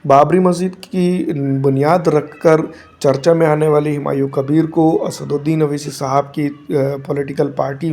बाबरी मस्जिद की बुनियाद रखकर चर्चा में आने वाले हुमायूं कबीर को असदुद्दीन ओवैसी साहब की पॉलिटिकल पार्टी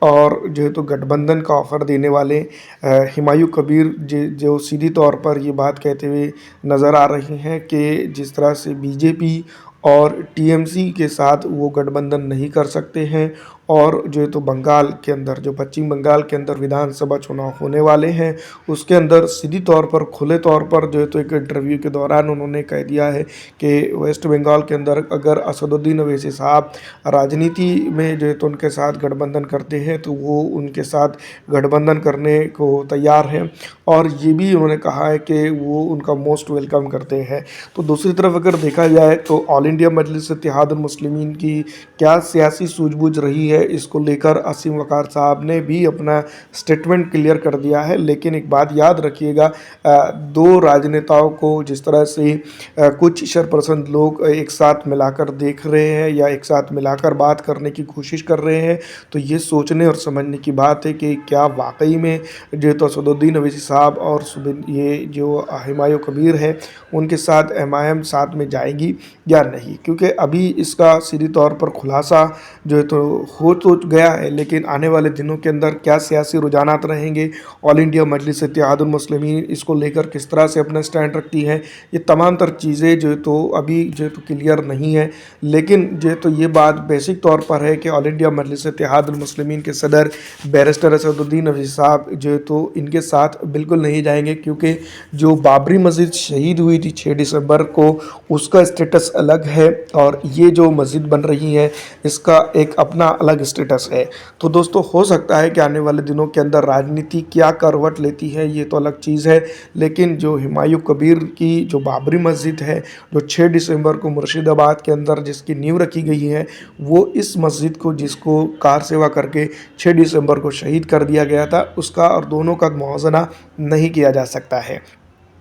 और जो है तो गठबंधन का ऑफ़र देने वाले हुमायूं कबीर जो सीधी तौर पर ये बात कहते हुए नज़र आ रहे हैं कि जिस तरह से बीजेपी और टीएमसी के साथ वो गठबंधन नहीं कर सकते हैं, और जो है तो बंगाल के अंदर, जो पश्चिम बंगाल के अंदर विधानसभा चुनाव होने वाले हैं, उसके अंदर सीधी तौर पर खुले तौर पर जो है तो एक इंटरव्यू के दौरान उन्होंने कह दिया है कि वेस्ट बंगाल के अंदर अगर असदुद्दीन ओवैसी साहब राजनीति में जो है तो उनके साथ गठबंधन करते हैं तो वो उनके साथ गठबंधन करने को तैयार हैं, और ये भी उन्होंने कहा है कि वो उनका मोस्ट वेलकम करते हैं। तो दूसरी तरफ अगर देखा जाए तो ऑल इंडिया मजलिस इत्तेहादुल मुस्लिमीन की क्या सियासी सूझबूझ रही है, इसको लेकर असीम वक़ार साहब ने भी अपना स्टेटमेंट क्लियर कर दिया है। लेकिन एक बात याद रखिएगा, दो राजनेताओं को जिस तरह से कुछ शरपसंद लोग एक साथ मिलाकर देख रहे हैं या एक साथ मिलाकर बात करने की कोशिश कर रहे हैं, तो ये सोचने और समझने की बात है कि क्या वाकई में जो तो असदुद्दीन ओवैसी साहब और ये जो हुमायूं कबीर है उनके साथ एमआईएम साथ में जाएगी या नहीं, क्योंकि अभी इसका सीधी तौर पर खुलासा जो है तो हो तो गया है, लेकिन आने वाले दिनों के अंदर क्या सियासी रुझानात रहेंगे, ऑल इंडिया मजलिस इत्तेहादुल मुस्लिमीन इसको लेकर किस तरह से अपना स्टैंड रखती है, ये तमाम तर चीज़ें जो है तो अभी जो है तो क्लियर नहीं है। लेकिन जो है तो ये बात बेसिक तौर पर है कि ऑल इंडिया मजलिस इत्तेहादुल मुस्लिमीन के सदर बैरिस्टर असदुद्दीन ओवैसी साहब जो है तो इनके साथ बिल्कुल नहीं जाएंगे, क्योंकि जो बाबरी मस्जिद शहीद हुई थी 6 दिसंबर को, उसका स्टेटस अलग है और ये जो मस्जिद बन रही है इसका एक अपना अलग स्टेटस है। तो दोस्तों, हो सकता है कि आने वाले दिनों के अंदर राजनीति क्या करवट लेती है ये तो अलग चीज़ है, लेकिन जो हुमायूं कबीर की जो बाबरी मस्जिद है, जो 6 दिसंबर को मुर्शिदाबाद के अंदर जिसकी नींव रखी गई है, वो इस मस्जिद को जिसको कार सेवा करके 6 दिसंबर को शहीद कर दिया गया था, उसका और दोनों का मुआवजा नहीं किया जा सकता है,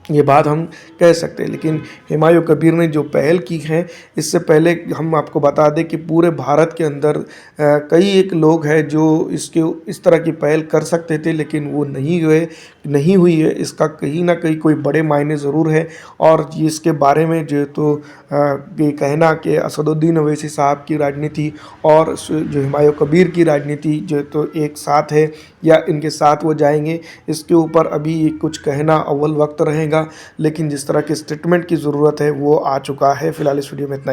ये बात हम कह सकते हैं। लेकिन हुमायूं कबीर ने जो पहल की है, इससे पहले हम आपको बता दें कि पूरे भारत के अंदर कई एक लोग हैं जो इस तरह की पहल कर सकते थे, लेकिन वो नहीं हुई है। इसका कहीं ना कहीं कोई बड़े मायने ज़रूर है, और इसके बारे में जो तो ये कहना कि असदुद्दीन ओवैसी साहब की राजनीति और जो हुमायूं कबीर की राजनीति जो तो एक साथ है या इनके साथ वो जाएंगे, इसके ऊपर अभी कुछ कहना अव्वल वक्त रहेगा। लेकिन जिस तरह के स्टेटमेंट की ज़रूरत है वो आ चुका है। फिलहाल इस वीडियो में इतना ही।